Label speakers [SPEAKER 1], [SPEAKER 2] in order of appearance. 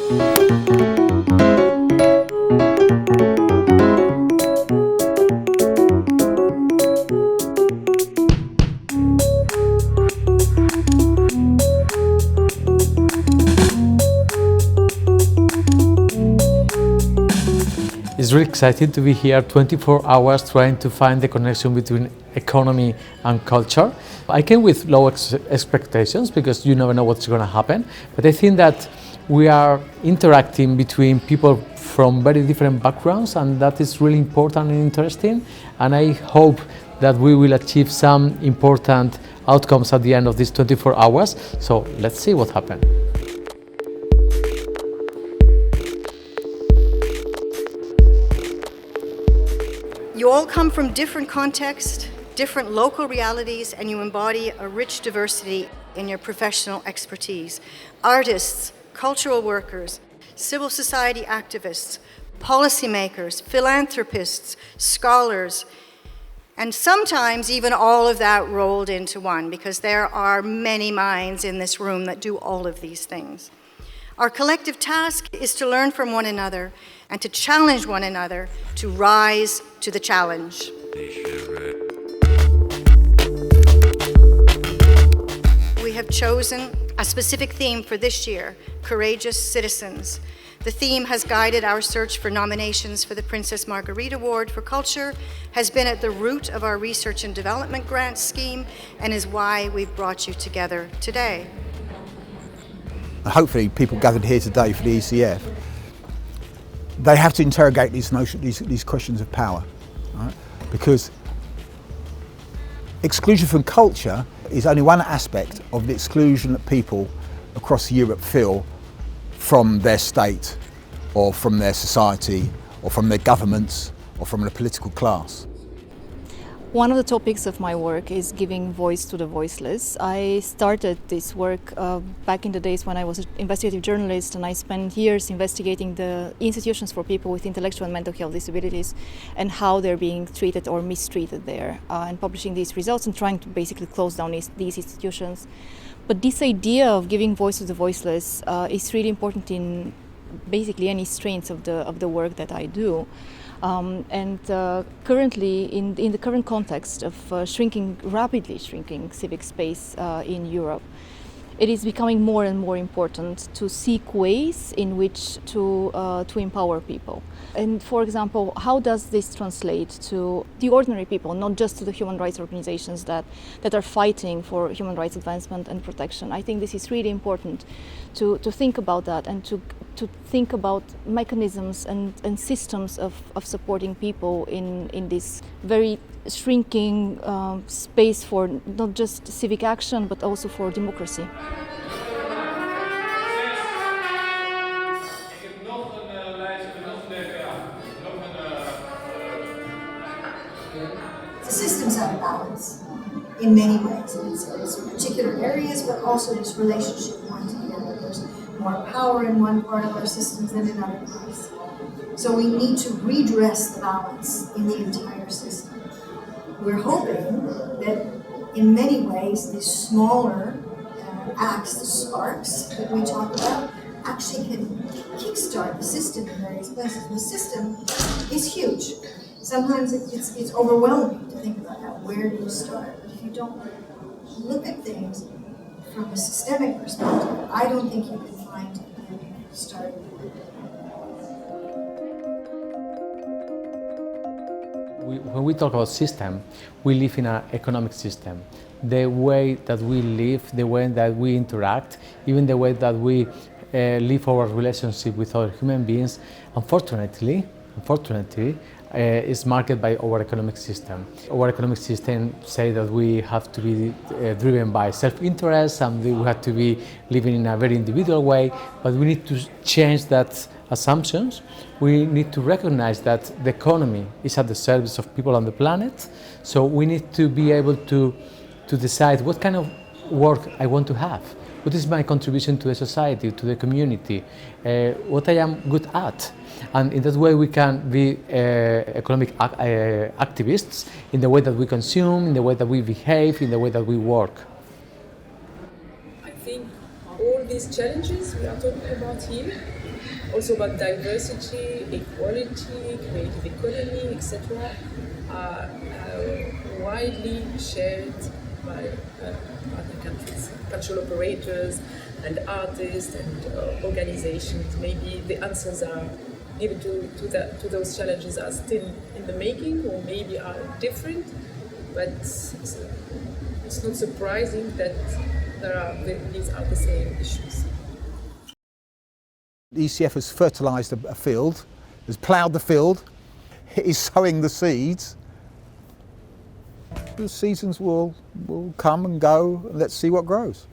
[SPEAKER 1] It's really exciting to be here 24 hours trying to find the connection between economy and culture. I came with low expectations because you never know what's going to happen, but I think that we are interacting between people from very different backgrounds, and that is really important and interesting, and I hope that we will achieve some important outcomes at the end of these 24 hours. So let's see what happens.
[SPEAKER 2] You all come from different contexts, different local realities, and you embody a rich diversity in your professional expertise. Artists, cultural workers, civil society activists, policymakers, philanthropists, scholars, and sometimes even all of that rolled into one, because there are many minds in this room that do all of these things. Our collective task is to learn from one another and to challenge one another to rise to the challenge. We have chosen a specific theme for this year, Courageous Citizens. The theme has guided our search for nominations for the Princess Marguerite Award for Culture, has been at the root of our research and development grant scheme, and is why we've brought you together today.
[SPEAKER 3] Hopefully people gathered here today for the ECF, they have to interrogate these questions of power, right? Because exclusion from culture is only one aspect of the exclusion that people across Europe feel from their state or from their society or from their governments or from the political class.
[SPEAKER 4] One of the topics of my work is giving voice to the voiceless. I started this work back in the days when I was an investigative journalist, and I spent years investigating the institutions for people with intellectual and mental health disabilities and how they're being treated or mistreated there, and publishing these results and trying to basically close down these institutions. But this idea of giving voice to the voiceless is really important in basically any strands of the work that I do. Currently, in the current context of rapidly shrinking civic space in Europe, it is becoming more and more important to seek ways in which to empower people. And for example, how does this translate to the ordinary people, not just to the human rights organizations that are fighting for human rights advancement and protection? I think this is really important to think about that, and to think about mechanisms and systems of supporting people in this very shrinking space for not just civic action but also for democracy.
[SPEAKER 2] The system's out of balance in many ways. It's particular areas, but also its relationship one to the other. There's more power in one part of our systems than in other parts. So we need to redress the balance in the entire system. We're hoping that in many ways these smaller acts, the sparks that we talk about, actually can kickstart the system in various places. The system is huge. Sometimes it's overwhelming to think about that. Where do you start? But if you don't look at things from a systemic perspective, I don't think you can find a start.
[SPEAKER 1] When we talk about system, we live in an economic system. The way that we live, the way that we interact, even the way that we live our relationship with other human beings, unfortunately, is marked by our economic system. Our economic system say that we have to be driven by self-interest, and we have to be living in a very individual way, but we need to change that assumptions. We need to recognize that the economy is at the service of people on the planet, so we need to be able to decide what kind of work I want to have. What is my contribution to the society, to the community, what I am good at. And in that way we can be economic activists in the way that we consume, in the way that we behave, in the way that we work.
[SPEAKER 5] I think all the these challenges we are talking about here, also about diversity, equality, creative economy, etc., are widely shared by other countries, cultural operators and artists and organizations. Maybe the answers are given to those challenges are still in the making, or maybe are different, but it's not surprising that these are the same issues.
[SPEAKER 3] The ECF has fertilised a field, has ploughed the field, is sowing the seeds. The seasons will come and go, and let's see what grows.